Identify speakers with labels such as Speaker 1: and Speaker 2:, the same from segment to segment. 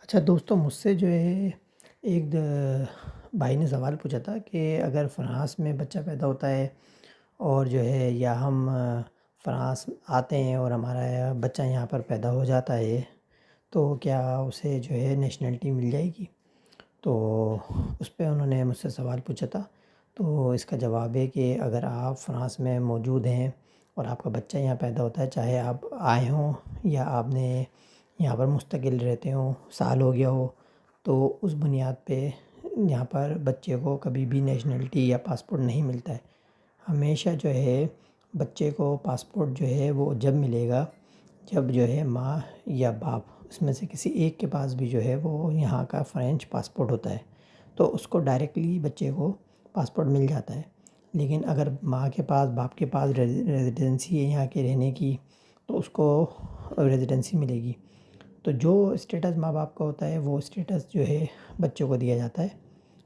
Speaker 1: اچھا دوستوں، مجھ سے جو ہے ایک بھائی نے سوال پوچھا تھا کہ اگر فرانس میں بچہ پیدا ہوتا ہے اور جو ہے یا ہم فرانس آتے ہیں اور ہمارا بچہ یہاں پر پیدا ہو جاتا ہے تو کیا اسے جو ہے نیشنلٹی مل جائے گی؟ تو اس پہ انہوں نے مجھ سے سوال پوچھا تھا۔ تو اس کا جواب ہے کہ اگر آپ فرانس میں موجود ہیں اور آپ کا بچہ یہاں پیدا ہوتا ہے، چاہے آپ آئے ہوں یا آپ نے یہاں پر مستقل رہتے ہوں، سال ہو گیا ہو، تو اس بنیاد پہ یہاں پر بچے کو کبھی بھی نیشنلٹی یا پاسپورٹ نہیں ملتا ہے۔ ہمیشہ جو ہے بچے کو پاسپورٹ جو ہے وہ جب ملے گا جب جو ہے ماں یا باپ اس میں سے کسی ایک کے پاس بھی جو ہے وہ یہاں کا فرینچ پاسپورٹ ہوتا ہے، تو اس کو ڈائریکٹلی بچے کو پاسپورٹ مل جاتا ہے۔ لیکن اگر ماں کے پاس باپ کے پاس ریزیڈنسی ہے یہاں کے رہنے کی، تو اس کو ریزیڈنسی ملے گی۔ تو جو اسٹیٹس ماں باپ کا ہوتا ہے وہ اسٹیٹس جو ہے بچوں کو دیا جاتا ہے۔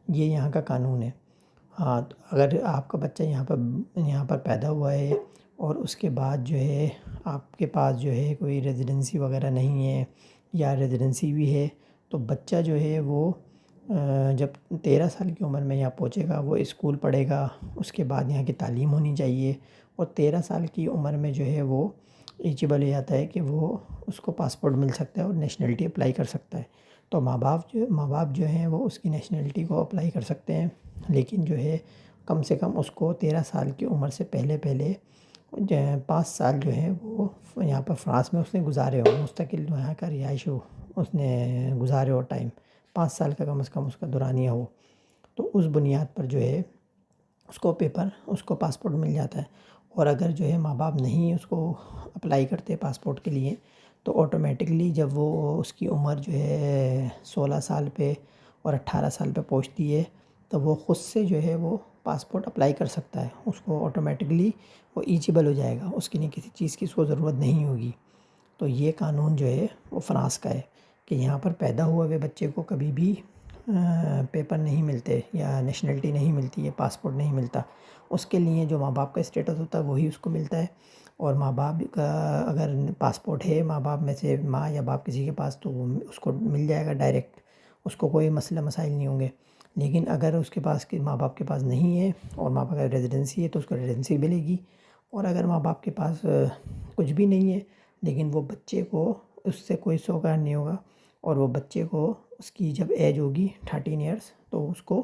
Speaker 1: یہ یہاں کا قانون ہے۔ ہاں، تو اگر آپ کا بچہ یہاں پر پیدا ہوا ہے اور اس کے بعد جو ہے آپ کے پاس جو ہے کوئی ریزیڈنسی وغیرہ نہیں ہے یا ریزیڈنسی بھی ہے، تو بچہ جو ہے وہ جب 13 سال کی عمر میں یہاں پہنچے گا، وہ اسکول پڑھے گا، اس کے بعد یہاں کی تعلیم ہونی چاہیے، اور 13 سال کی عمر میں جو ہے وہ ایلیجبل ہو جاتا ہے کہ وہ اس کو پاسپورٹ مل سکتا ہے اور نیشنلٹی اپلائی کر سکتا ہے۔ تو ماں باپ جو ہیں وہ اس کی نیشنلٹی کو اپلائی کر سکتے ہیں، لیکن جو ہے کم سے کم اس کو 13 سال کی عمر سے پہلے جو ہے 5 سال جو ہے وہ یہاں پر فرانس میں اس نے گزارے ہو، مستقل یہاں کا رہائش ہو، اس نے گزارے ہو ٹائم 5 سال کا کم از کم اس کا دورانیہ ہو، تو اس بنیاد پر جو ہے اس کو پاسپورٹ مل جاتا ہے۔ اور اگر جو ہے ماں باپ نہیں اس کو اپلائی کرتے پاسپورٹ کے لیے، تو آٹومیٹکلی جب وہ اس کی عمر جو ہے 16 سال پہ اور 18 سال پہ پہنچتی ہے، تو وہ خود سے جو ہے وہ پاسپورٹ اپلائی کر سکتا ہے۔ اس کو آٹومیٹکلی وہ ایلیجبل ہو جائے گا، اس کے لیے کسی چیز کی اس کو ضرورت نہیں ہوگی۔ تو یہ قانون جو ہے وہ فرانس کا ہے کہ یہاں پر پیدا ہوئے ہوئے بچے کو کبھی بھی پیپر نہیں ملتے یا نیشنلٹی نہیں ملتی ہے، پاسپورٹ نہیں ملتا۔ اس کے لیے جو ماں باپ کا اسٹیٹس ہوتا ہے وہی اس کو ملتا ہے، اور ماں باپ کا اگر پاسپورٹ ہے ماں باپ میں سے ماں یا باپ کسی کے پاس، تو وہ اس کو مل جائے گا ڈائریکٹ، اس کو کوئی مسئلہ مسائل نہیں ہوں گے۔ لیکن اگر اس کے پاس ماں باپ کے پاس نہیں ہے اور ماں باپ کا ریزیڈنسی ہے تو اس کو ریزیڈنسی ملے گی، اور اگر ماں باپ کے پاس کچھ بھی نہیں ہے لیکن وہ بچے کو اس سے کوئی سروکار نہیں ہوگا، اور وہ بچے کو اس کی جب ایج ہوگی 13 ایئرس تو اس کو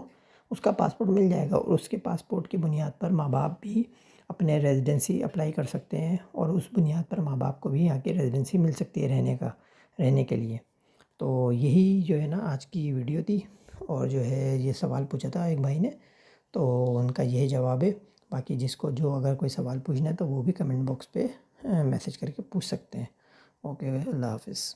Speaker 1: اس کا پاسپورٹ مل جائے گا، اور اس کے پاسپورٹ کی بنیاد پر ماں باپ بھی اپنے ریزیڈنسی اپلائی کر سکتے ہیں، اور اس بنیاد پر ماں باپ کو بھی یہاں کی ریزیڈنسی مل سکتی ہے رہنے کے لیے۔ تو یہی جو ہے نا آج کی ویڈیو تھی، اور جو ہے یہ سوال پوچھا تھا ایک بھائی نے، تو ان کا یہ جواب ہے۔ باقی جس کو جو اگر کوئی سوال پوچھنا ہے تو وہ بھی کمنٹ باکس پہ میسج کر کے پوچھ سکتے ہیں۔ اوکے، اللہ حافظ۔